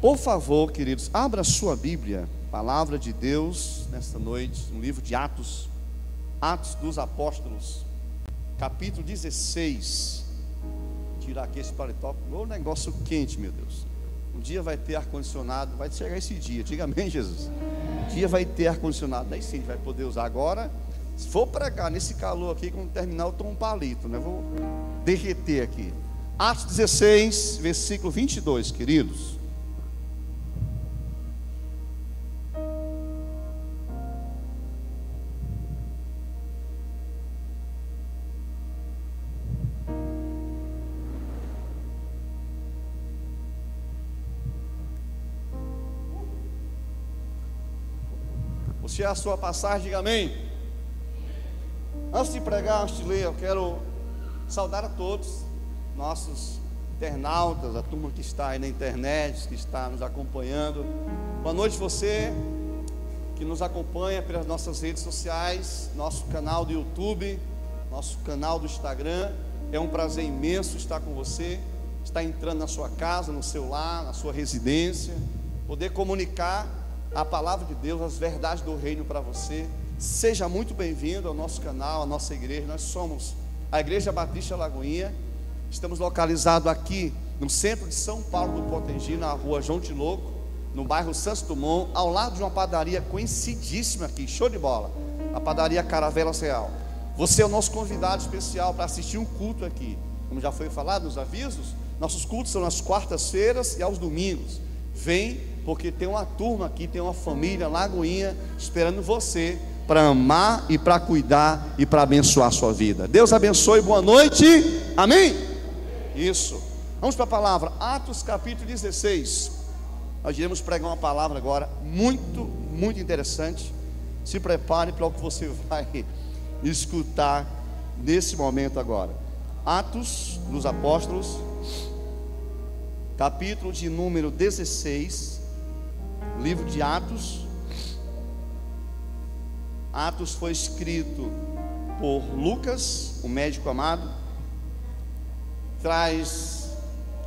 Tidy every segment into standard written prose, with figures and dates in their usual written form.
Por favor, queridos, abra a sua Bíblia, Palavra de Deus, nesta noite, no livro de Atos, Atos dos Apóstolos, capítulo 16. Tirar aqui esse paletó, ô negócio quente, meu Deus. Um dia vai ter ar-condicionado, vai chegar esse dia, diga amém, Jesus. Um dia vai ter ar-condicionado, daí sim a gente vai poder usar. Agora, se for pregar nesse calor aqui, quando terminar eu tomo um palito, né? Vou derreter aqui. Atos 16, versículo 22, queridos. Se é a sua passagem, diga amém. Antes de pregar, antes de ler, eu quero saudar a todos, nossos internautas, a turma que está aí na internet, que está nos acompanhando. Boa noite você que nos acompanha pelas nossas redes sociais, nosso canal do YouTube, nosso canal do Instagram. É um prazer imenso estar com você, estar entrando na sua casa, no seu lar, na sua residência, poder comunicar a palavra de Deus, as verdades do reino para você. Seja muito bem-vindo ao nosso canal, à nossa igreja. Nós somos a Igreja Batista Lagoinha. Estamos localizados aqui no centro de São Paulo do Potengi, na rua João Tinoco, no bairro Santos Dumont, ao lado de uma padaria conhecidíssima aqui, show de bola, a padaria Caravelas Real. Você é o nosso convidado especial para assistir um culto aqui. Como já foi falado nos avisos, nossos cultos são nas quartas-feiras e aos domingos. Vem, porque tem uma turma aqui, tem uma família Lagoinha esperando você para amar e para cuidar e para abençoar a sua vida. Deus abençoe, boa noite, amém? Isso, vamos para a palavra, Atos capítulo 16. Nós iremos pregar uma palavra agora muito interessante. Se prepare para o que você vai escutar nesse momento agora. Atos dos Apóstolos, capítulo de número 16. Livro de Atos. Atos foi escrito por Lucas, o médico amado. Traz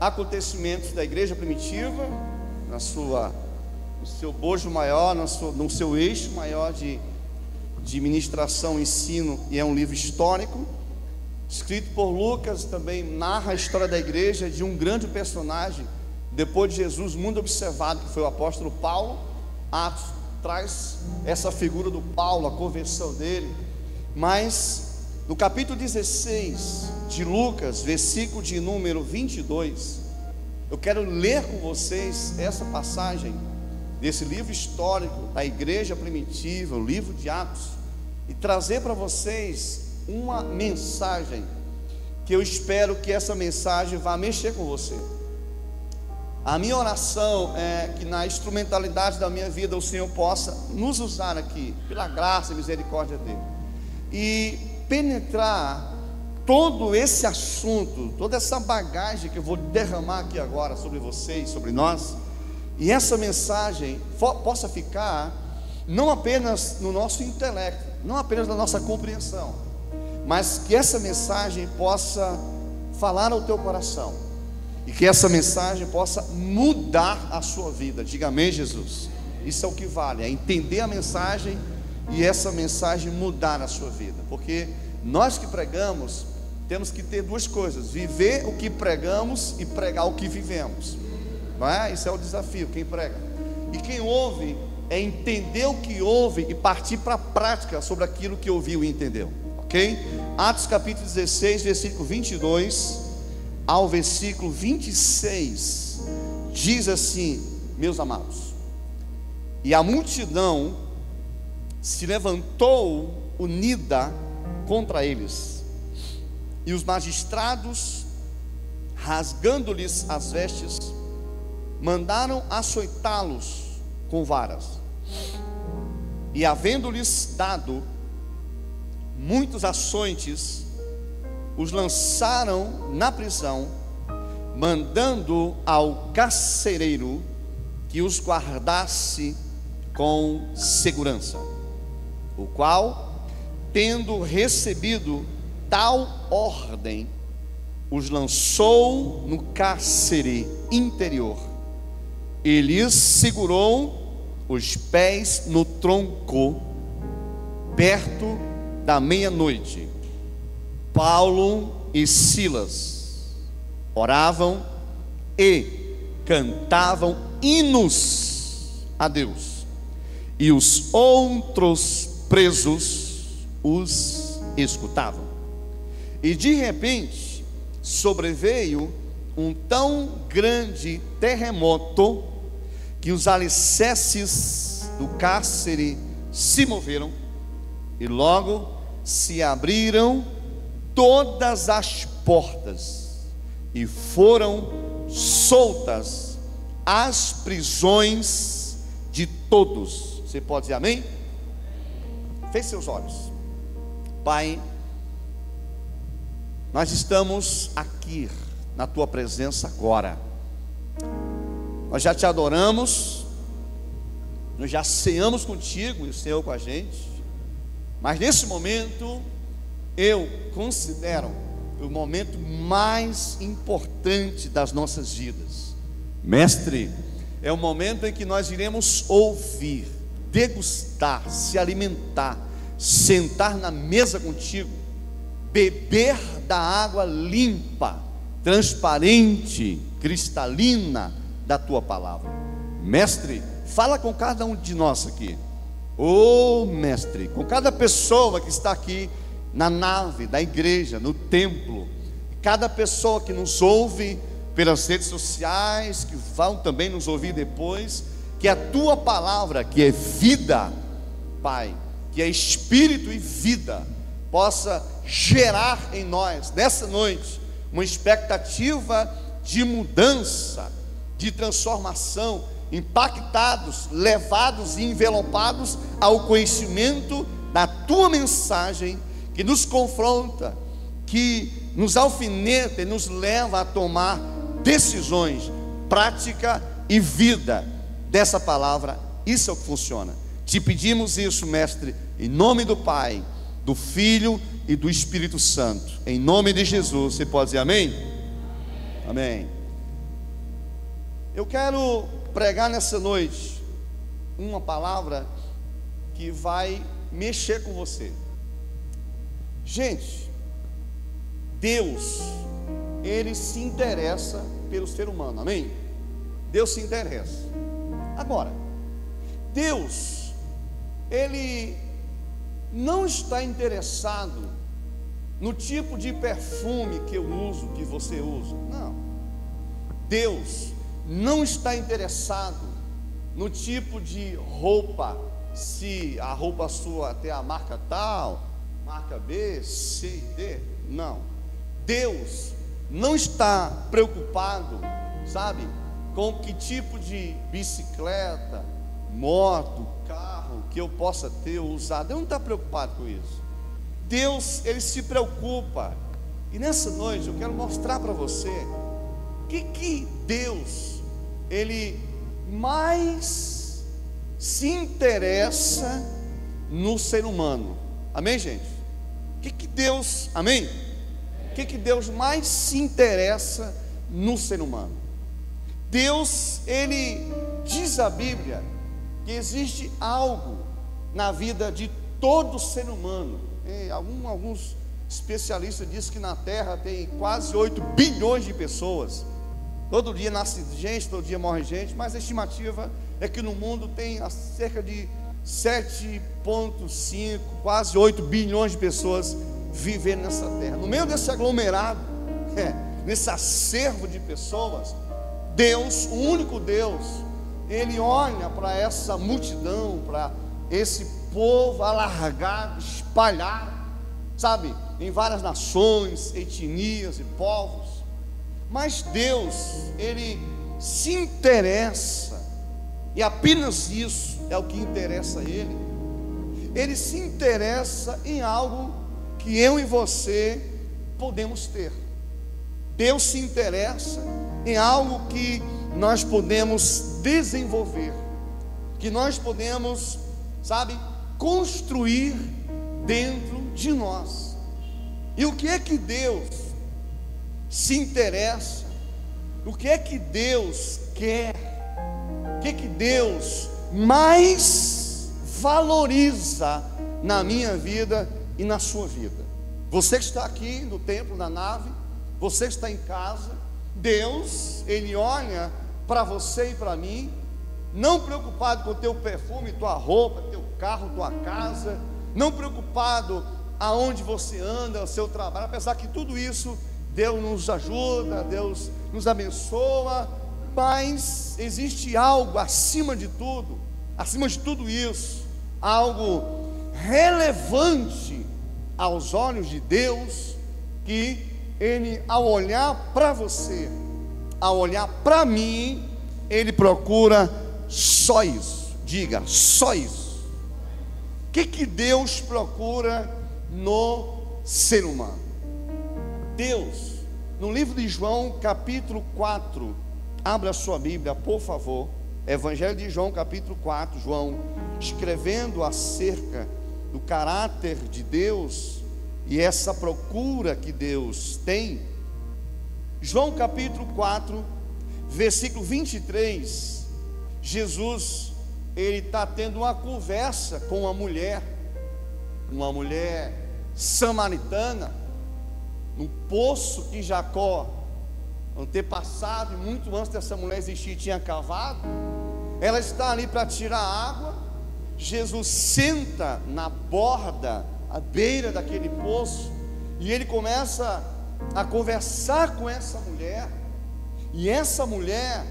acontecimentos da igreja primitiva, no seu bojo maior, no seu eixo maior de ministração, ensino, e é um livro histórico. Escrito por Lucas, também narra a história da igreja, de um grande personagem depois de Jesus, muito observado, que foi o apóstolo Paulo. Atos traz essa figura do Paulo, a conversão dele. Mas no capítulo 16 de Lucas, versículo de número 22, eu quero ler com vocês essa passagem desse livro histórico da igreja primitiva, o livro de Atos, e trazer para vocês uma mensagem que eu espero que essa mensagem vá mexer com você. A minha oração é que na instrumentalidade da minha vida o Senhor possa nos usar aqui, pela graça e misericórdia dele, e penetrar todo esse assunto, toda essa bagagem que eu vou derramar aqui agora sobre vocês, sobre nós, e essa mensagem possa ficar não apenas no nosso intelecto, não apenas na nossa compreensão, mas que essa mensagem possa falar ao teu coração, e que essa mensagem possa mudar a sua vida. Diga amém, Jesus. Isso é o que vale, é entender a mensagem e essa mensagem mudar a sua vida. Porque nós que pregamos temos que ter duas coisas: viver o que pregamos e pregar o que vivemos, não é? Isso é o desafio, quem prega. E quem ouve é entender o que ouve e partir para a prática sobre aquilo que ouviu e entendeu, ok? Atos capítulo 16, versículo 22 ao versículo 26, diz assim, meus amados: e a multidão se levantou unida contra eles, e os magistrados, rasgando-lhes as vestes, mandaram açoitá-los com varas, e havendo-lhes dado muitos açoites, os lançaram na prisão, mandando ao carcereiro que os guardasse com segurança, o qual, tendo recebido tal ordem, os lançou no cárcere interior, e lhes segurou os pés no tronco, perto da meia-noite. Paulo e Silas oravam e cantavam hinos a Deus, e os outros presos os escutavam. E de repente sobreveio um tão grande terremoto que os alicerces do cárcere se moveram, e logo se abriram todas as portas e foram soltas as prisões de todos. Você pode dizer amém? Feche seus olhos. Pai, nós estamos aqui na tua presença agora. Nós já te adoramos, nós já ceamos contigo e o Senhor com a gente, mas nesse momento eu considero o momento mais importante das nossas vidas. Mestre, é o momento em que nós iremos ouvir, degustar, se alimentar, sentar na mesa contigo, beber da água limpa, transparente, cristalina da tua palavra. Mestre, fala com cada um de nós aqui. Oh, mestre, com cada pessoa que está aqui na nave da igreja, no templo, cada pessoa que nos ouve pelas redes sociais, que vão também nos ouvir depois, que a tua palavra, que é vida, Pai, que é espírito e vida, possa gerar em nós, nessa noite, uma expectativa de mudança, de transformação, impactados, levados e envelopados ao conhecimento da tua mensagem, que nos confronta, que nos alfineta e nos leva a tomar decisões, prática e vida dessa palavra. Isso é o que funciona. Te pedimos isso, mestre, em nome do Pai, do Filho e do Espírito Santo, em nome de Jesus. Você pode dizer amém? Amém. Eu quero pregar nessa noite uma palavra que vai mexer com você. Gente, Deus, Ele se interessa pelo ser humano, amém? Deus se interessa. Agora, Deus, Ele não está interessado no tipo de perfume que eu uso, que você usa. Não. Deus não está interessado no tipo de roupa, se a roupa sua tem a marca tal, marca B, C e D. Não. Deus não está preocupado, sabe, com que tipo de bicicleta, moto, carro que eu possa ter ou usar. Deus não está preocupado com isso. Deus, Ele se preocupa. E nessa noite eu quero mostrar para você o que Deus, Ele mais se interessa no ser humano. Amém, gente? O que Deus, amém? O que Deus mais se interessa no ser humano? Deus, Ele diz a Bíblia que existe algo na vida de todo ser humano. Alguns especialistas dizem que na Terra tem quase 8 bilhões de pessoas. Todo dia nasce gente, todo dia morre gente, mas a estimativa é que no mundo tem cerca de 7,5, quase 8 bilhões de pessoas vivendo nessa terra. No meio desse aglomerado, nesse acervo de pessoas, Deus, o único Deus, Ele olha para essa multidão, para esse povo alargado, espalhado, sabe, em várias nações, etnias e povos. Mas Deus, Ele se interessa, e apenas isso é o que interessa a Ele. Ele se interessa em algo que eu e você podemos ter. Deus se interessa em algo que nós podemos desenvolver, que nós podemos, sabe, construir dentro de nós. E o que é que Deus se interessa? O que é que Deus quer O que Deus mais valoriza na minha vida e na sua vida? Você que está aqui no templo, na nave, você que está em casa, Deus, Ele olha para você e para mim, não preocupado com o teu perfume, tua roupa, teu carro, tua casa, não preocupado aonde você anda, o seu trabalho, apesar que tudo isso Deus nos ajuda, Deus nos abençoa, mas existe algo acima de tudo isso, algo relevante aos olhos de Deus, que Ele, ao olhar para você, ao olhar para mim, Ele procura só isso. Diga, só isso. O que Deus procura no ser humano? Deus, no livro de João, capítulo 4, abra a sua Bíblia, por favor. Evangelho de João, capítulo 4, João escrevendo acerca do caráter de Deus e essa procura que Deus tem. João capítulo 4, versículo 23, Jesus, ele está tendo uma conversa com uma mulher samaritana, num poço que Jacó, antepassado, e muito antes dessa mulher existir, tinha cavado. Ela está ali para tirar água. Jesus senta na borda, à beira daquele poço, e ele começa a conversar com essa mulher. E essa mulher,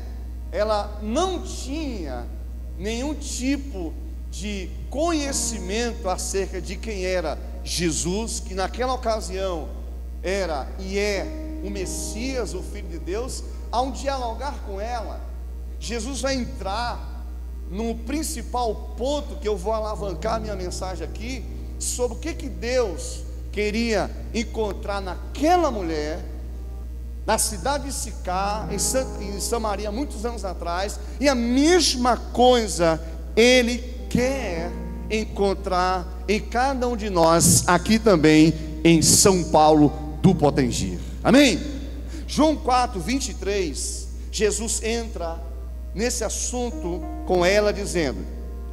ela não tinha nenhum tipo de conhecimento acerca de quem era Jesus, que naquela ocasião era e é o Messias, o Filho de Deus. Ao dialogar com ela, Jesus vai entrar no principal ponto que eu vou alavancar a minha mensagem aqui, sobre o que Deus queria encontrar naquela mulher, na cidade de Sicar, em Samaria, muitos anos atrás. E a mesma coisa Ele quer encontrar em cada um de nós, aqui também em São Paulo do Potengi. Amém? João 4, 23, Jesus entra nesse assunto com ela dizendo,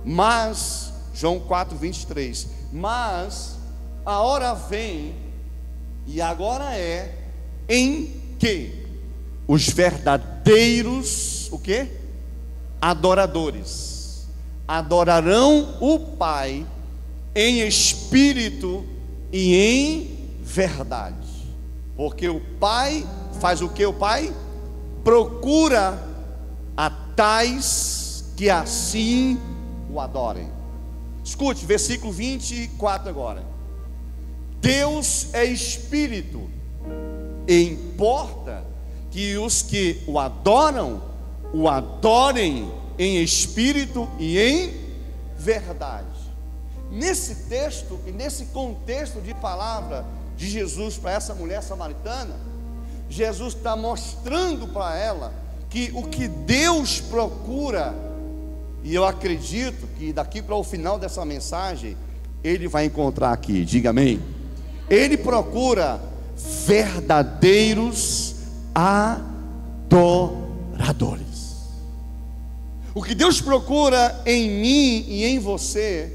mas, João 4, 23, mas a hora vem, e agora é, em que os verdadeiros, o quê? Adoradores, adorarão o Pai em espírito e em verdade, porque o Pai faz o que? O Pai procura a tais que assim o adorem. Escute, versículo 24 agora. Deus é espírito, e importa que os que o adorem em espírito e em verdade. Nesse texto e nesse contexto de palavra de Jesus para essa mulher samaritana, Jesus está mostrando para ela que o que Deus procura, e eu acredito que daqui para o final dessa mensagem Ele vai encontrar aqui, diga amém. Ele procura verdadeiros adoradores. O que Deus procura em mim e em você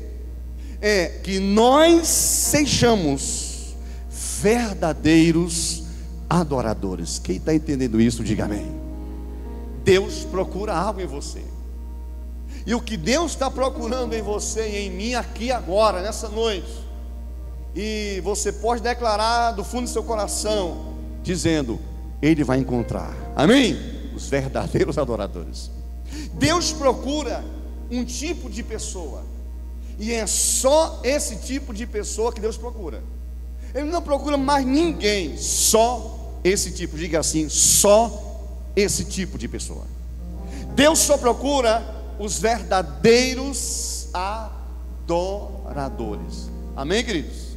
é que nós sejamos verdadeiros adoradores. Quem está entendendo isso, diga amém. Deus procura algo em você, e o que Deus está procurando em você e em mim aqui agora, nessa noite, e você pode declarar do fundo do seu coração, dizendo, Ele vai encontrar, amém? Os verdadeiros adoradores. Deus procura um tipo de pessoa, e é só esse tipo de pessoa que Deus procura. Ele não procura mais ninguém, só esse tipo. Diga assim, só esse tipo de pessoa. Deus só procura os verdadeiros adoradores. Amém, queridos?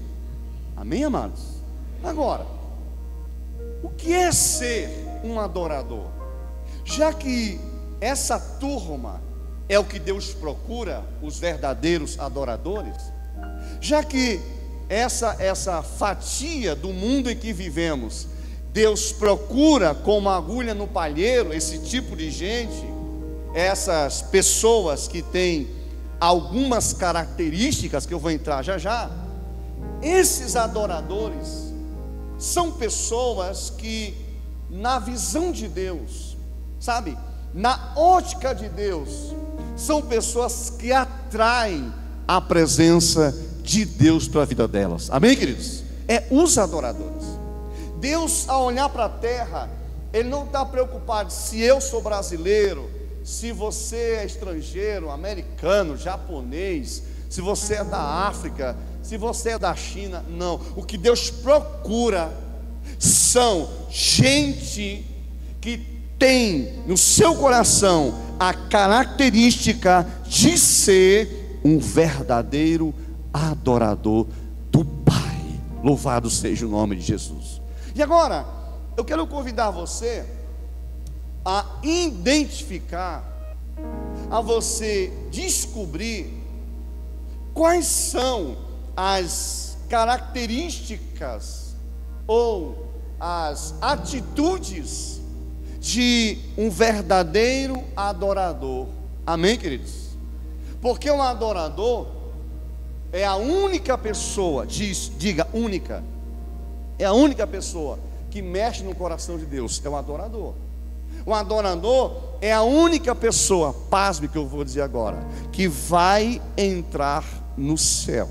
Amém, amados? Agora, o que é ser um adorador? Já que essa turma é o que Deus procura, os verdadeiros adoradores, já que essa fatia do mundo em que vivemos, Deus procura com uma agulha no palheiro esse tipo de gente, essas pessoas que têm algumas características que eu vou entrar já já, esses adoradores são pessoas que, na visão de Deus, sabe, na ótica de Deus, são pessoas que atraem a presença de Deus para a vida delas. Amém, queridos? É os adoradores. Deus, ao olhar para a terra, Ele não está preocupado se eu sou brasileiro, se você é estrangeiro, americano, japonês, se você é da África, se você é da China. Não, o que Deus procura são gente que tem no seu coração a característica de ser um verdadeiro adorador do Pai. Louvado seja o nome de Jesus. E agora, eu quero convidar você a identificar, a você descobrir quais são as características ou as atitudes de um verdadeiro adorador. Amém, queridos? Porque um adorador é a única pessoa, diga única, é a única pessoa que mexe no coração de Deus, é um adorador. Um adorador é a única pessoa, pasme que eu vou dizer agora, que vai entrar no céu,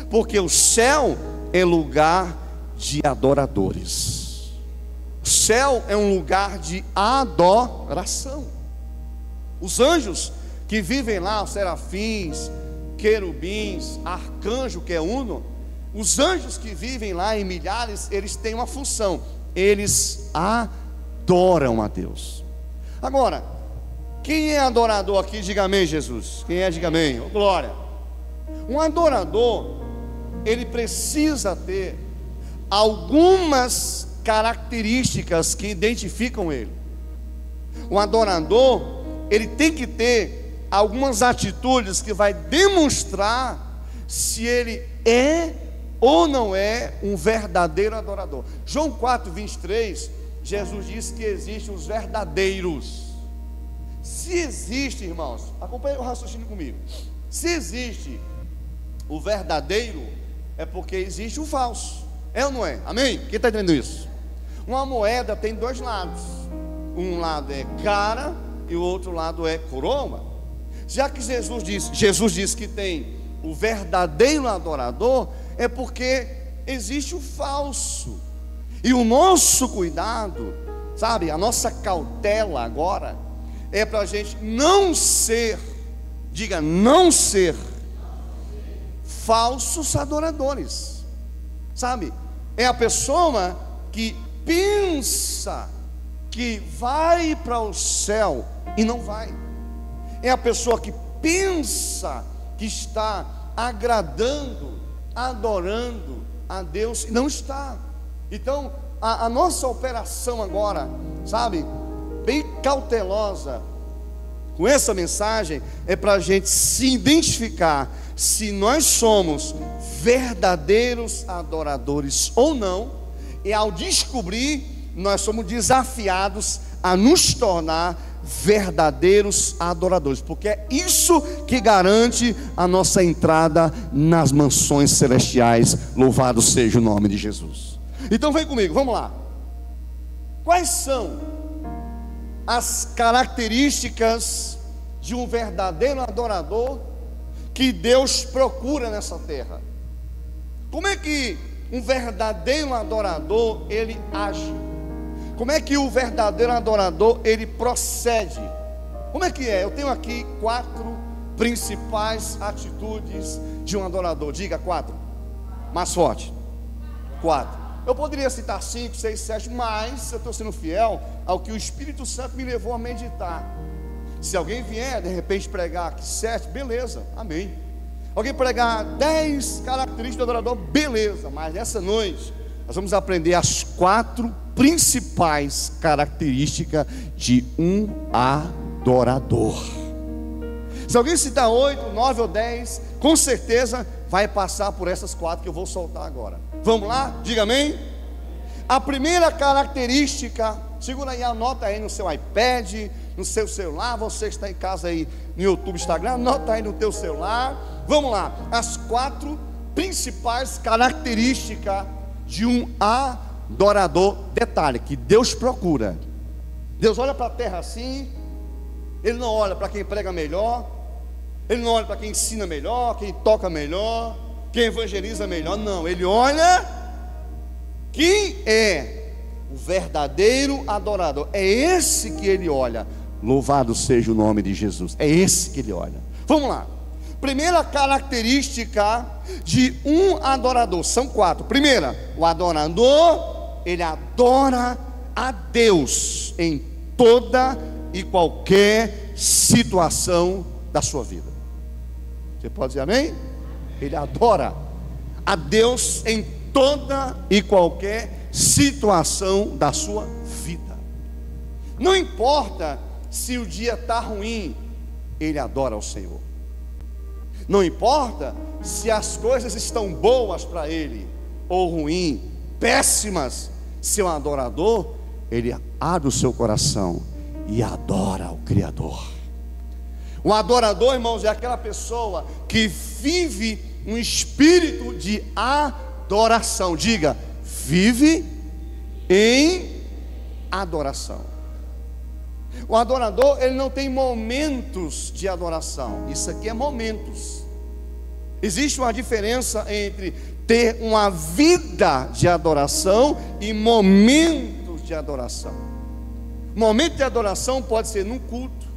porque o céu é lugar de adoradores. O céu é um lugar de adoração. Os anjos que vivem lá, os serafins, querubins, arcanjo que é uno, os anjos que vivem lá em milhares, eles têm uma função, eles adoram a Deus. Agora, quem é adorador aqui, diga amém, Jesus. Quem é, diga amém, oh, glória. Um adorador, ele precisa ter algumas características que identificam ele. Um adorador, ele tem que ter algumas atitudes que vai demonstrar se ele é ou não é um verdadeiro adorador. João 4:23, Jesus disse que existem os verdadeiros. Se existe, irmãos, acompanhe o raciocínio comigo. Se existe o verdadeiro, é porque existe o falso. É ou não é? Amém? Quem está entendendo isso? Uma moeda tem dois lados. Um lado é cara e o outro lado é coroa. Já que Jesus disse que tem o verdadeiro adorador, é porque existe o falso. E o nosso cuidado, sabe, a nossa cautela agora é para a gente não ser, diga, não ser falsos adoradores, sabe? É a pessoa que pensa que vai para o céu e não vai. É a pessoa que pensa que está agradando, adorando a Deus e não está. Então, a nossa operação agora, sabe, bem cautelosa com essa mensagem, é para a gente se identificar se nós somos verdadeiros adoradores ou não. E ao descobrir, nós somos desafiados a nos tornar verdadeiros adoradores, porque é isso que garante a nossa entrada nas mansões celestiais. Louvado seja o nome de Jesus. Então vem comigo, vamos lá. Quais são as características de um verdadeiro adorador que Deus procura nessa terra? Como é que um verdadeiro adorador ele age? Como é que o verdadeiro adorador ele procede? Como é que é? Eu tenho aqui 4 principais atitudes de um adorador. Diga 4. Mais forte. 4. Eu poderia citar 5, 6, 7, mas eu estou sendo fiel ao que o Espírito Santo me levou a meditar. Se alguém vier de repente pregar aqui 7, beleza, amém. Alguém pregar 10 características do adorador, beleza. Mas nessa noite nós vamos aprender as 4 principais características de um adorador. Se alguém citar 8, 9 ou 10, com certeza vai passar por essas 4 que eu vou soltar agora. Vamos lá? Diga amém. A primeira característica Segura aí, anota aí no seu iPad, no seu celular. Você que está em casa aí no YouTube, Instagram, anota aí no teu celular. Vamos lá, as 4 principais características de um adorador. Detalhe, que Deus procura. Deus olha para a terra assim. Ele não olha para quem prega melhor, Ele não olha para quem ensina melhor, quem toca melhor, quem evangeliza melhor. Não, Ele olha quem é o verdadeiro adorador. É esse que Ele olha. Louvado seja o nome de Jesus. É esse que Ele olha. Vamos lá. Primeira característica de um adorador. São 4. Primeira, o adorador, ele adora a Deus em toda e qualquer situação da sua vida. Você pode dizer amém? Ele adora a Deus em toda e qualquer situação da sua vida. Não importa se o dia está ruim, ele adora ao Senhor. Não importa se as coisas estão boas para ele ou ruins, péssimas. Seu adorador, ele abre o seu coração e adora o Criador. O adorador, irmãos, é aquela pessoa que vive um espírito de adoração. Diga, vive em adoração. O adorador, ele não tem momentos de adoração. Isso aqui é momentos. Existe uma diferença entre ter uma vida de adoração e momentos de adoração. Momento de adoração pode ser num culto,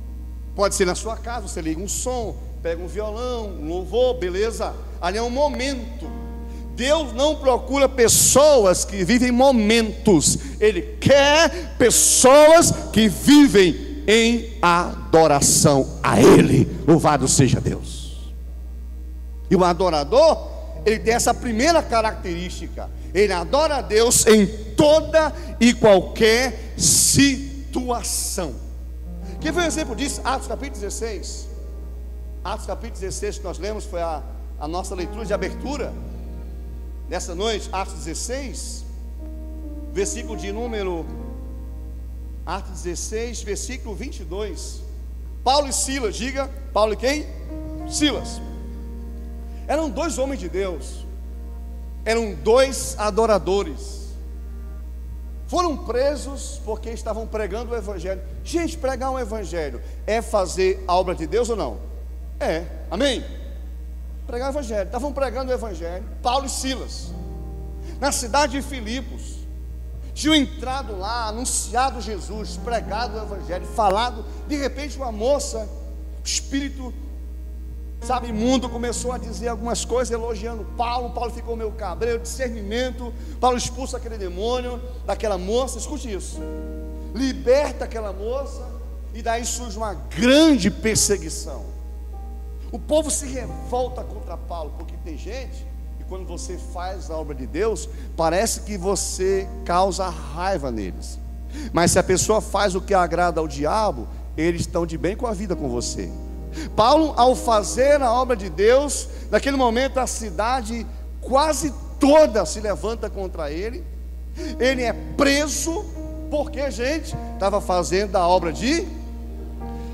pode ser na sua casa. Você liga um som, pega um violão, um louvor, beleza. Ali é um momento. Deus não procura pessoas que vivem momentos. Ele quer pessoas que vivem em adoração a Ele. Louvado seja Deus. E o adorador, ele tem essa primeira característica. Ele adora a Deus em toda e qualquer situação. Quem foi o exemplo disso? Atos capítulo 16. Atos capítulo 16 que nós lemos foi a nossa leitura de abertura nessa noite. Atos 16, versículo de número Atos 16, versículo 22. Paulo e Silas, diga, Paulo e quem? Silas. Eram 2 homens de Deus, eram 2 adoradores. Foram presos porque estavam pregando o Evangelho. Gente, pregar um Evangelho é fazer a obra de Deus ou não? É, amém? Pregar o Evangelho, estavam pregando o Evangelho. Paulo e Silas, na cidade de Filipos, tinham entrado lá, anunciado Jesus, pregado o Evangelho, falado. De repente uma moça, espírito, sabe, imundo, começou a dizer algumas coisas elogiando Paulo. Paulo ficou meio cabreiro, discernimento. Paulo expulsa aquele demônio daquela moça. Escute isso, liberta aquela moça, e daí surge uma grande perseguição. O povo se revolta contra Paulo, porque tem gente que quando você faz a obra de Deus, parece que você causa raiva neles. Mas se a pessoa faz o que agrada ao diabo, eles estão de bem com a vida com você. Paulo, ao fazer a obra de Deus, naquele momento a cidade quase toda se levanta contra ele. Ele é preso, porque, gente, estava fazendo a obra de...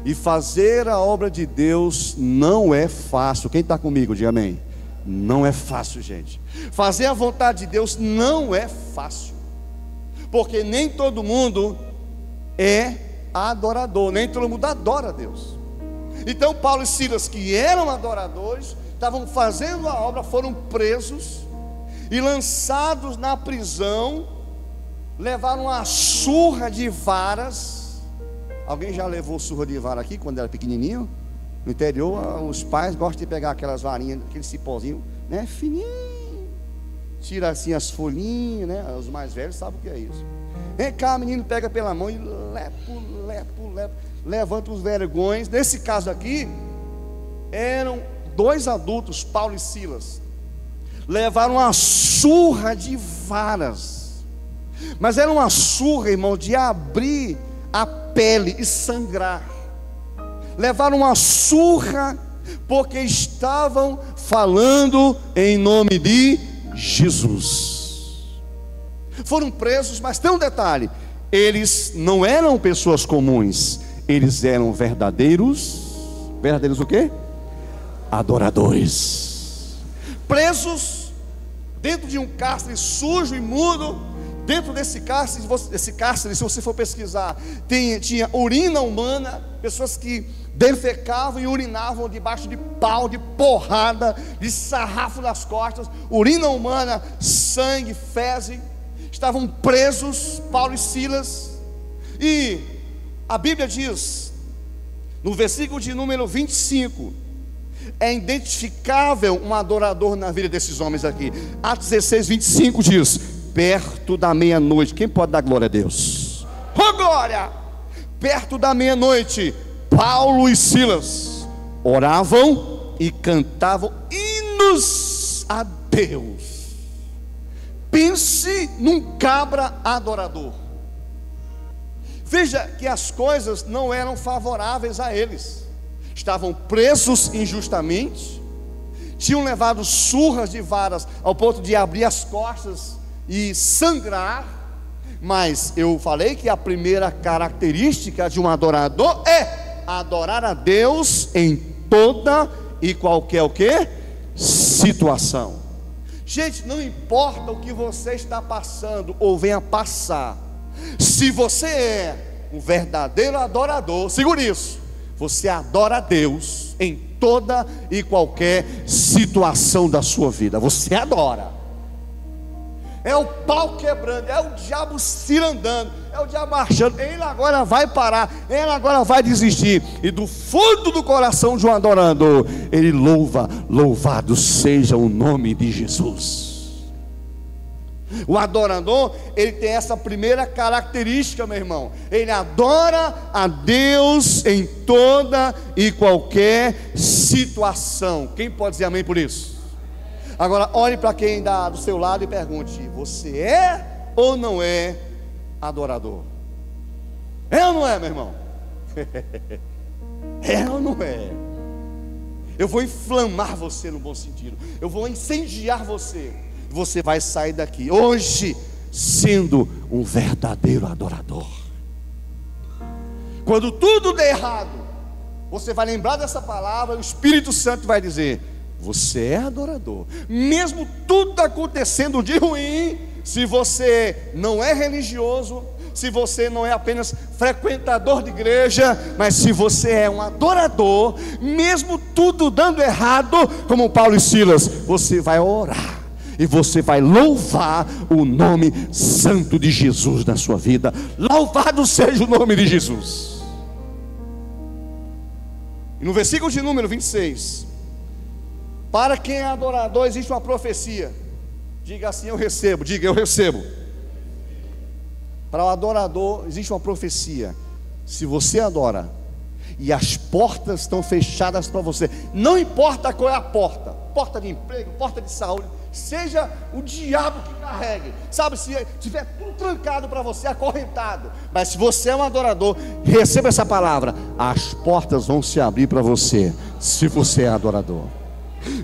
E fazer a obra de Deus não é fácil. Quem está comigo, diga amém. Não é fácil, gente. Fazer a vontade de Deus não é fácil, porque nem todo mundo é adorador, nem todo mundo adora a Deus. Então Paulo e Silas, que eram adoradores, estavam fazendo a obra, foram presos e lançados na prisão. Levaram uma surra de varas. Alguém já levou surra de vara aqui quando era pequenininho? No interior, os pais gostam de pegar aquelas varinhas, aquele cipózinho, né, fininho, tira assim as folhinhas, né? Os mais velhos sabem o que é isso. Vem cá, o menino pega pela mão e lepo, levanta os vergões. Nesse caso aqui, eram 2 adultos, Paulo e Silas. Levaram uma surra de varas, mas era uma surra, irmão, de abrir a pele e sangrar. Levaram uma surra porque estavam falando em nome de Jesus. Foram presos, mas tem um detalhe: eles não eram pessoas comuns, eles eram verdadeiros o quê? Adoradores. Presos dentro de um cárcere sujo e imundo. Dentro desse cárcere, se você for pesquisar, tinha urina humana, pessoas que defecavam e urinavam debaixo de pau, de porrada, de sarrafo nas costas, urina humana, sangue, fezes. Estavam presos, Paulo e Silas. E a Bíblia diz, no versículo de número 25, é identificável um adorador na vida desses homens aqui. Atos 16, 25 diz: perto da meia-noite. Quem pode dar glória a Deus? Oh, glória! Perto da meia-noite, Paulo e Silas oravam e cantavam hinos a Deus. Pense num cabra adorador. Veja que as coisas não eram favoráveis a eles. Estavam presos injustamente, tinham levado surras de varas ao ponto de abrir as costas e sangrar. Mas eu falei que a primeira característica de um adorador é adorar a Deus em toda e qualquer o quê? Situação. Gente, não importa o que você está passando ou venha passar, se você é um verdadeiro adorador, segure isso, você adora a Deus em toda e qualquer situação da sua vida. Você adora. É o pau quebrando, é o diabo cirandando, é o diabo marchando. Ele agora vai parar, ele agora vai desistir. E do fundo do coração de um adorador, ele louva, louvado seja o nome de Jesus. O adorador, ele tem essa primeira característica, meu irmão. Ele adora a Deus em toda e qualquer situação. Quem pode dizer amém por isso? Agora olhe para quem está do seu lado e pergunte: você é ou não é adorador? É ou não é, meu irmão? É ou não é? Eu vou inflamar você no bom sentido, eu vou incendiar você. Você vai sair daqui hoje sendo um verdadeiro adorador. Quando tudo der errado, você vai lembrar dessa palavra, o Espírito Santo vai dizer: você é adorador. Mesmo tudo acontecendo de ruim, se você não é religioso, se você não é apenas frequentador de igreja, mas se você é um adorador, mesmo tudo dando errado, como Paulo e Silas, você vai orar e você vai louvar o nome santo de Jesus na sua vida. Louvado seja o nome de Jesus. E no versículo de número 26, para quem é adorador existe uma profecia. Diga assim: eu recebo. Diga: eu recebo. Para o adorador existe uma profecia. Se você adora e as portas estão fechadas para você, não importa qual é a porta, porta de emprego, porta de saúde, seja o diabo que carregue, sabe, se tiver tudo trancado para você, acorrentado, mas se você é um adorador, receba essa palavra: as portas vão se abrir para você, se você é adorador.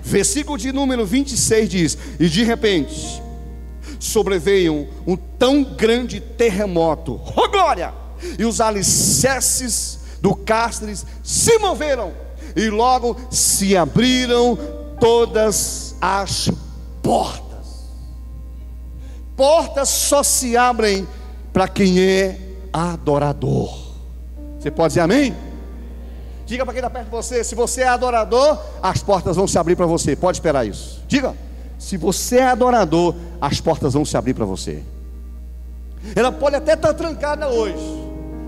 Versículo de número 26 diz: e de repente sobreveio um tão grande terremoto, oh glória, e os alicerces do cárcere se moveram, e logo se abriram todas as portas. Portas só se abrem para quem é adorador. Você pode dizer amém? Diga para quem está perto de você: se você é adorador, as portas vão se abrir para você. Pode esperar isso. Diga: se você é adorador, as portas vão se abrir para você. Ela pode até estar trancada hoje,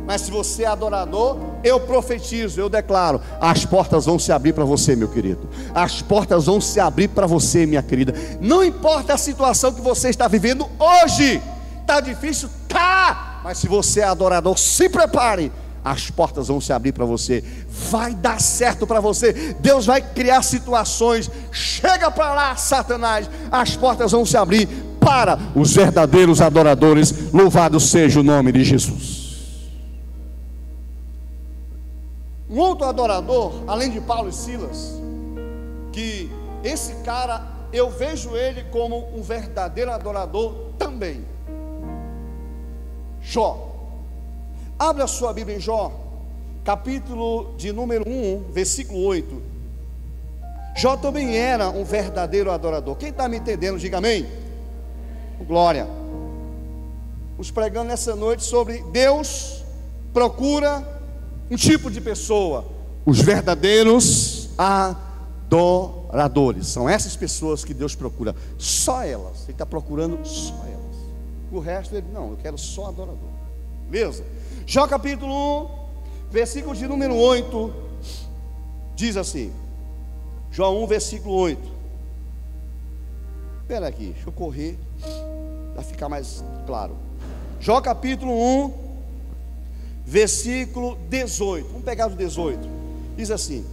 mas se você é adorador, eu profetizo, eu declaro: as portas vão se abrir para você, meu querido. As portas vão se abrir para você, minha querida. Não importa a situação que você está vivendo hoje. Está difícil? Tá. Mas se você é adorador, se prepare. As portas vão se abrir para você. Vai dar certo para você. Deus vai criar situações. Chega para lá, Satanás. As portas vão se abrir para os verdadeiros adoradores. Louvado seja o nome de Jesus. Um outro adorador, além de Paulo e Silas, que esse cara, eu vejo ele como um verdadeiro adorador também. Jó. Abra a sua Bíblia em Jó, capítulo de número 1, versículo 8. Jó também era um verdadeiro adorador. Quem está me entendendo, diga amém. Glória. Estamos pregando nessa noite sobre Deus procura um tipo de pessoa: os verdadeiros adoradores. São essas pessoas que Deus procura, só elas. Ele está procurando só elas. O resto ele, não, eu quero só adorador. Beleza? Jó capítulo 1, versículo de número 8, diz assim. Jó 1, versículo 8. Espera aqui, deixa eu correr para ficar mais claro. Jó capítulo 1, versículo 18. Vamos pegar o 18. Diz assim: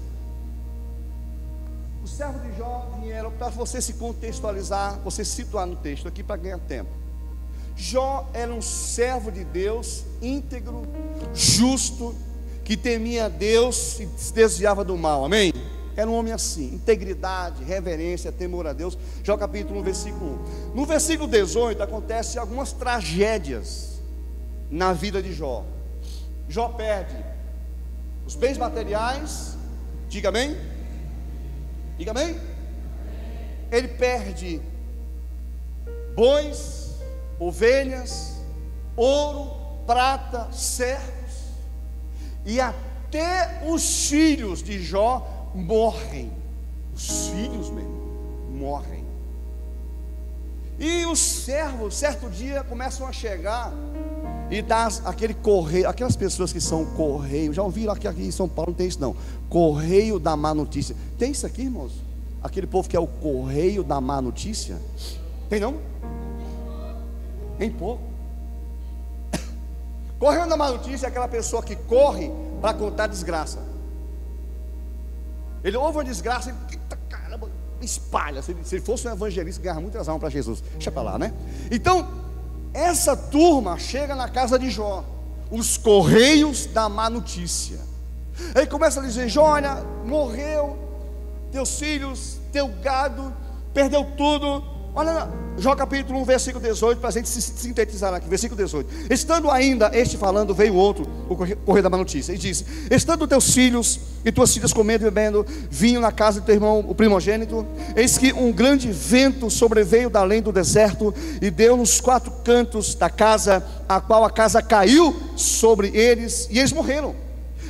os servos de Jó vieram, para você se contextualizar, você se situar no texto aqui para ganhar tempo. Jó era um servo de Deus, íntegro, justo, que temia a Deus e se desviava do mal, amém? Era um homem assim, integridade, reverência, temor a Deus. Jó capítulo 1, versículo 1. No versículo 18 acontecem algumas tragédias na vida de Jó. Jó perde os bens materiais, diga amém? Diga amém? Ele perde bois, ovelhas, ouro, prata, servos, e até os filhos de Jó morrem. Os filhos mesmo morrem. E os servos, certo dia, começam a chegar e dar aquele correio, aquelas pessoas que são correio. Já ouviram aqui em São Paulo? Não tem isso não. Correio da má notícia. Tem isso aqui, irmãos? Aquele povo que é o correio da má notícia. Tem não? Tem pouco. Correio da má notícia é aquela pessoa que corre para contar desgraça. Ele ouve uma desgraça e caramba, espalha. Se ele fosse um evangelista, ganhava muitas almas para Jesus. Deixa para lá, né? Então, essa turma chega na casa de Jó, os correios da má notícia. Aí começa a dizer: Jó, olha, morreu teus filhos, teu gado, perdeu tudo. Olha, Jó capítulo 1, versículo 18, para a gente se sintetizar aqui, versículo 18. Estando ainda este falando, veio outro, o correio da má notícia, e disse: estando teus filhos e tuas filhas comendo e bebendo vinho na casa de teu irmão, o primogênito, eis que um grande vento sobreveio da além do deserto, e deu nos quatro cantos da casa, a qual a casa caiu sobre eles, e eles morreram.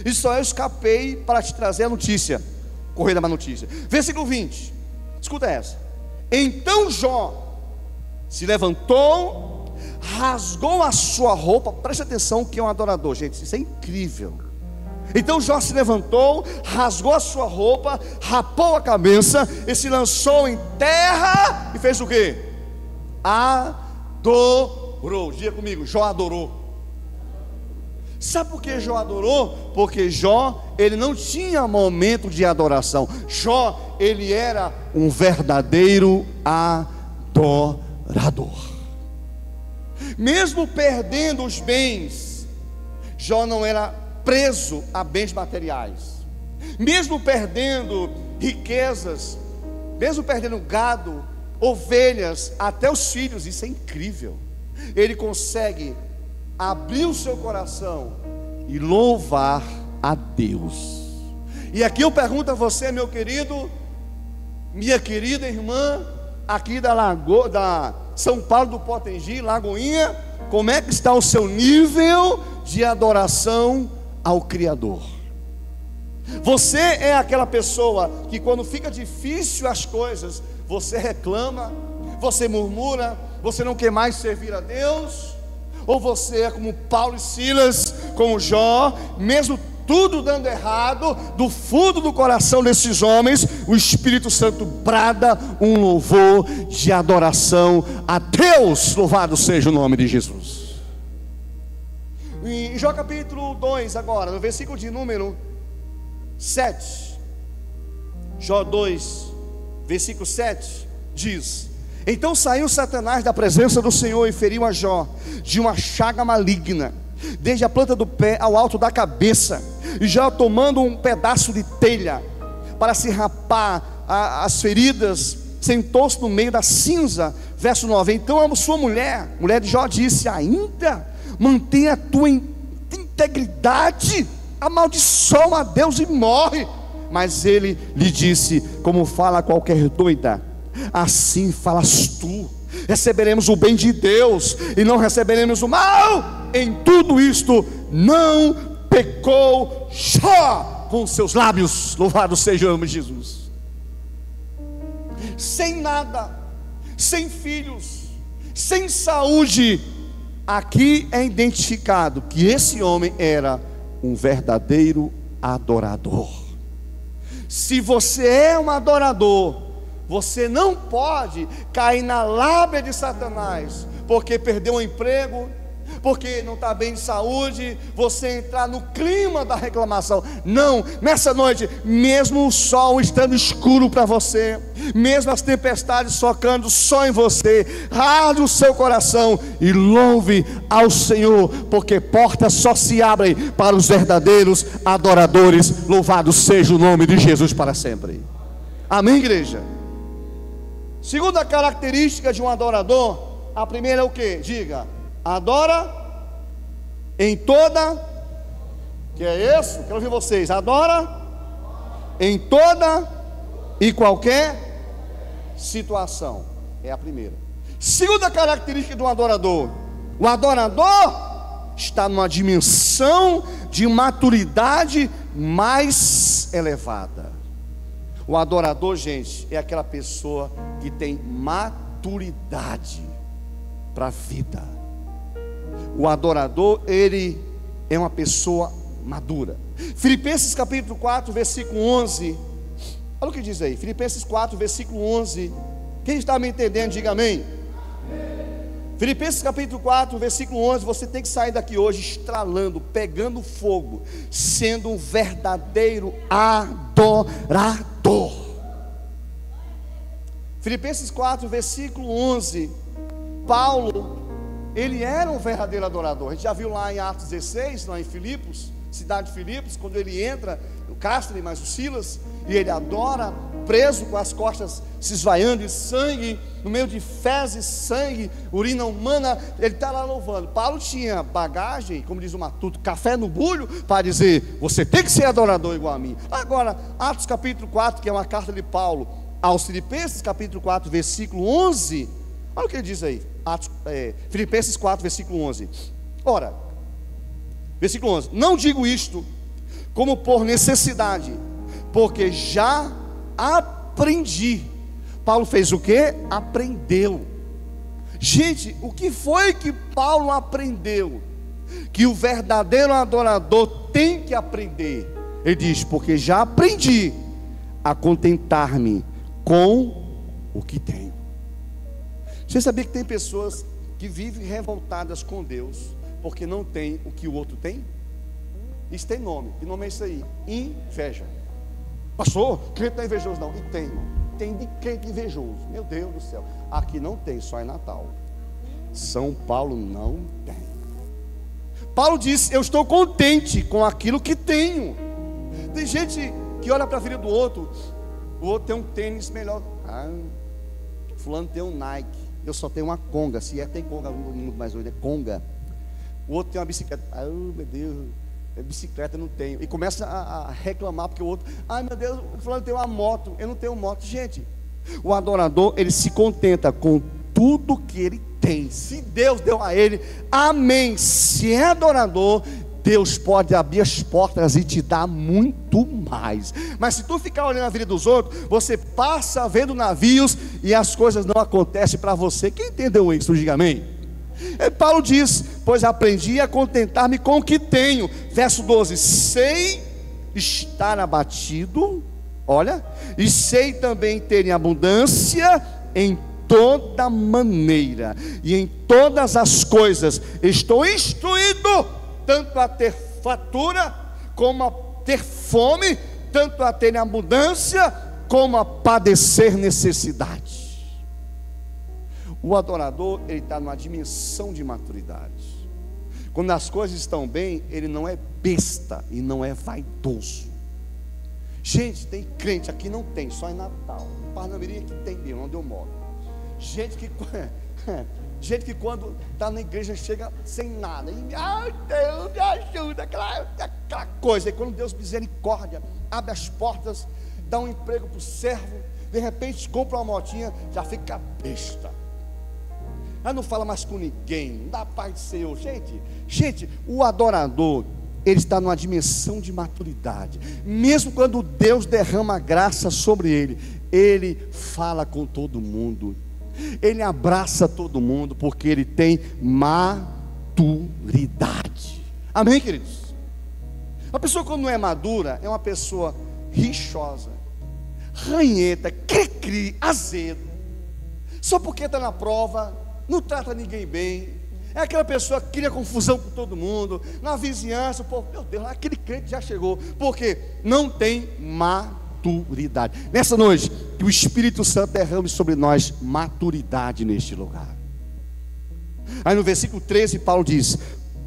E só eu escapei para te trazer a notícia. Correio da má notícia. Versículo 20, escuta essa. Então Jó se levantou, rasgou a sua roupa. Preste atenção que é um adorador, gente, isso é incrível. Então Jó se levantou, rasgou a sua roupa, rapou a cabeça e se lançou em terra e fez o quê? Adorou. Diga comigo, Jó adorou. Sabe por que Jó adorou? Porque Jó, ele não tinha momento de adoração. Jó, ele era um verdadeiro adorador. Mesmo perdendo os bens, Jó não era preso a bens materiais. Mesmo perdendo riquezas, mesmo perdendo gado, ovelhas, até os filhos, isso é incrível. Ele consegue abrir o seu coração e louvar a Deus. E aqui eu pergunto a você, meu querido, minha querida irmã, aqui da São Paulo do Potengi, Lagoinha, como é que está o seu nível de adoração ao Criador? Você é aquela pessoa que quando fica difícil as coisas, você reclama, você murmura, você não quer mais servir a Deus? Ou você é como Paulo e Silas, como Jó, mesmo tudo dando errado, do fundo do coração desses homens, o Espírito Santo brada um louvor de adoração a Deus. Louvado seja o nome de Jesus. Em Jó capítulo 2 agora, no versículo de número 7, Jó 2, versículo 7, diz: então saiu Satanás da presença do Senhor e feriu a Jó de uma chaga maligna, desde a planta do pé ao alto da cabeça. E Jó, tomando um pedaço de telha para se rapar as feridas, sentou-se no meio da cinza. Verso 9. Então a sua mulher de Jó disse: ainda mantém a tua integridade, amaldiçoam a Deus e morre. Mas ele lhe disse: como fala qualquer doida, assim falas tu. Receberemos o bem de Deus e não receberemos o mal. Em tudo isto não pecou Jó com seus lábios. Louvado seja o nome de Jesus. Sem nada, sem filhos, sem saúde, aqui é identificado que esse homem era um verdadeiro adorador. Se você é um adorador, você não pode cair na lábia de Satanás, porque perdeu o emprego, porque não está bem de saúde, você entrar no clima da reclamação. Não, nessa noite, mesmo o sol estando escuro para você, mesmo as tempestades socando só em você, rasgue o seu coração e louve ao Senhor, porque portas só se abrem para os verdadeiros adoradores. Louvado seja o nome de Jesus para sempre. Amém, igreja? Segunda característica de um adorador, a primeira é o que? Diga: adora em toda, que é isso? Quero ouvir vocês. Adora em toda e qualquer situação. É a primeira. Segunda característica de um adorador: o adorador está numa dimensão de maturidade mais elevada. O adorador, gente, é aquela pessoa que tem maturidade para a vida. O adorador, ele é uma pessoa madura. Filipenses capítulo 4, versículo 11. Olha o que diz aí, Filipenses 4, versículo 11. Quem está me entendendo, diga amém. Filipenses capítulo 4, versículo 11. Você tem que sair daqui hoje estralando, pegando fogo, sendo um verdadeiro adorador. Filipenses 4, versículo 11. Paulo, ele era um verdadeiro adorador. A gente já viu lá em Atos 16, lá em Filipos, cidade de Filipos, quando ele entra, o Cástor, mais o Silas, e ele adora, preso, com as costas se esvaiando de sangue, no meio de fezes, sangue, urina humana, ele está lá louvando. Paulo tinha bagagem, como diz o Matuto, café no bulho, para dizer: você tem que ser adorador igual a mim. Agora, Atos capítulo 4, que é uma carta de Paulo aos Filipenses, capítulo 4, versículo 11, olha o que ele diz aí, Filipenses 4, versículo 11. Ora, versículo 11: não digo isto como por necessidade, porque já aprendi. Paulo fez o que? Aprendeu. Gente, o que foi que Paulo aprendeu? Que o verdadeiro adorador tem que aprender. Ele diz: porque já aprendi a contentar-me com o que tenho. Você sabia que tem pessoas que vivem revoltadas com Deus porque não tem o que o outro tem? Isso tem nome. Que nome é isso aí? Inveja. Pastor, crente não é invejoso não. E tem de crente invejoso. Meu Deus do céu. Aqui não tem, só em Natal. São Paulo não tem. Paulo disse: eu estou contente com aquilo que tenho. Tem gente que olha para a vida do outro, o outro tem um tênis melhor. Fulano tem um Nike, eu só tenho uma Conga. Se tem Conga no mundo mais hoje, é Conga. O outro tem uma bicicleta. Meu Deus, bicicleta não tenho. E começa a reclamar porque o outro: meu Deus, o fulano tem uma moto, eu não tenho moto. Gente, o adorador, ele se contenta com tudo que ele tem. Se Deus deu a ele, amém. Se é adorador, Deus pode abrir as portas e te dar muito mais. Mas se tu ficar olhando a vida dos outros, você passa vendo navios e as coisas não acontecem para você. Quem entendeu isso? Diga amém. Paulo diz: pois aprendi a contentar-me com o que tenho. Verso 12: sei estar abatido, olha, e sei também ter em abundância. Em toda maneira e em todas as coisas estou instruído, tanto a ter fartura como a ter fome, tanto a ter em abundância como a padecer necessidade. O adorador, ele está numa dimensão de maturidade. Quando as coisas estão bem, ele não é besta e não é vaidoso. Gente, tem crente aqui, não tem, só em Natal. Parnamirim que tem, onde eu moro. Gente que gente que quando está na igreja chega sem nada, e ai Deus me ajuda, aquela coisa. E quando Deus misericórdia, abre as portas, dá um emprego para o servo, de repente compra uma motinha, já fica besta, aí não fala mais com ninguém, não dá paz do Senhor. Gente, o adorador, ele está numa dimensão de maturidade. Mesmo quando Deus derrama graça sobre ele, ele fala com todo mundo, ele abraça todo mundo, porque ele tem maturidade. Amém, queridos? A pessoa, quando não é madura, é uma pessoa rixosa, ranheta, cri-cri, azedo, só porque está na prova, não trata ninguém bem. É aquela pessoa que cria confusão com todo mundo, na vizinhança. O povo, meu Deus, aquele crente já chegou, porque não tem maturidade. Nessa noite, que o Espírito Santo derrame sobre nós maturidade neste lugar. Aí no versículo 13, Paulo diz: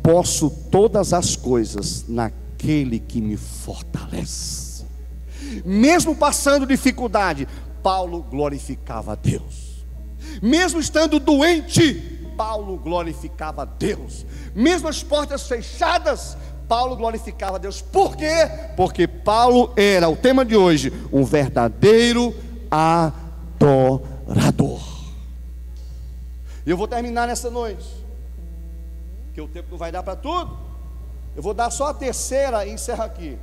posso todas as coisas naquele que me fortalece. Mesmo passando dificuldade, Paulo glorificava a Deus. Mesmo estando doente, Paulo glorificava a Deus. Mesmo as portas fechadas, Paulo glorificava a Deus. Por quê? Porque Paulo era, o tema de hoje, um verdadeiro adorador. E eu vou terminar nessa noite, porque o tempo não vai dar para tudo. Eu vou dar só a terceira e encerro aqui.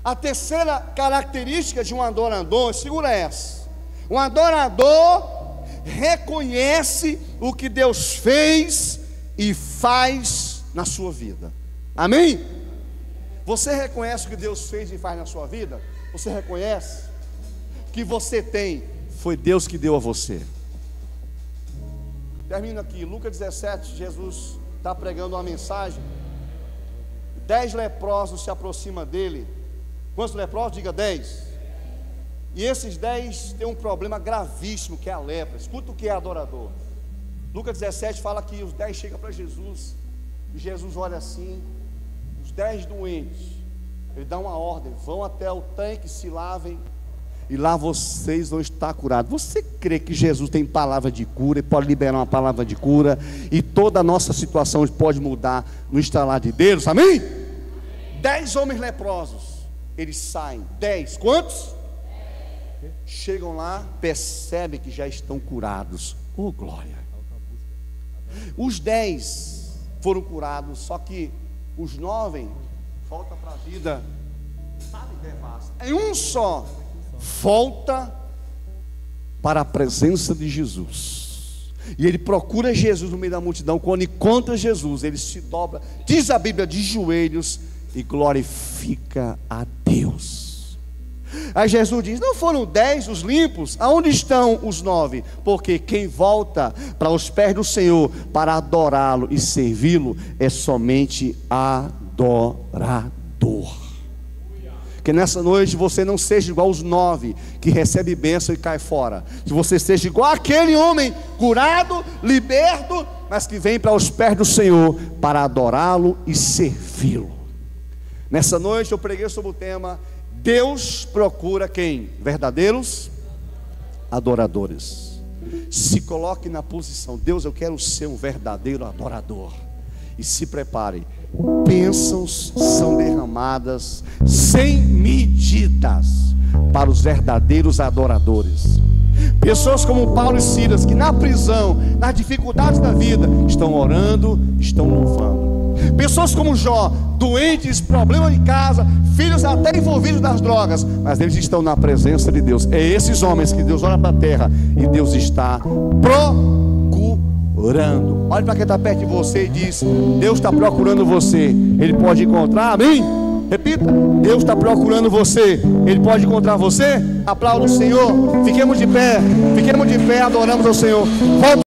A terceira característica de um adorador, segura essa: um adorador reconhece o que Deus fez e faz na sua vida. Amém? Você reconhece o que Deus fez e faz na sua vida? Você reconhece? O que você tem foi Deus que deu a você. Termino aqui, Lucas 17, Jesus está pregando uma mensagem. 10 leprosos se aproximam dele. Quantos leprosos? Diga 10. E esses 10 têm um problema gravíssimo, que é a lepra. Escuta o que é adorador. Lucas 17 fala que os 10 chegam para Jesus, e Jesus olha assim, os 10 doentes, ele dá uma ordem: vão até o tanque, se lavem, e lá vocês vão estar curados. Você crê que Jesus tem palavra de cura, e pode liberar uma palavra de cura, e toda a nossa situação pode mudar no estalar de dedos? Amém? 10 homens leprosos, eles saem. 10, quantos? Chegam lá, percebem que já estão curados. Oh glória! Os 10 foram curados, só que os 9 voltam para a vida, sabe, devassa. É um só, volta para a presença de Jesus. E ele procura Jesus no meio da multidão. Quando encontra Jesus, ele se dobra, diz a Bíblia, de joelhos, e glorifica a Deus. Aí Jesus diz: não foram 10 os limpos? Aonde estão os 9? Porque quem volta para os pés do Senhor para adorá-lo e servi-lo é somente adorador. Que nessa noite você não seja igual os 9 que recebe bênção e cai fora. Que você seja igual aquele homem curado, liberto, mas que vem para os pés do Senhor para adorá-lo e servi-lo. Nessa noite eu preguei sobre o tema: Deus procura quem? Verdadeiros adoradores. Se coloque na posição: Deus, eu quero ser um verdadeiro adorador. E se prepare, bênçãos são derramadas sem medidas para os verdadeiros adoradores. Pessoas como Paulo e Silas, que na prisão, nas dificuldades da vida, estão orando, estão louvando. Pessoas como Jó, doentes, problemas em casa, filhos até envolvidos nas drogas, mas eles estão na presença de Deus. É esses homens que Deus olha para a terra e Deus está procurando. Olhe para quem está perto de você e diz: Deus está procurando você. Ele pode encontrar, amém? Repita: Deus está procurando você. Ele pode encontrar você. Aplauda o Senhor. Fiquemos de pé, adoramos ao Senhor. Volta.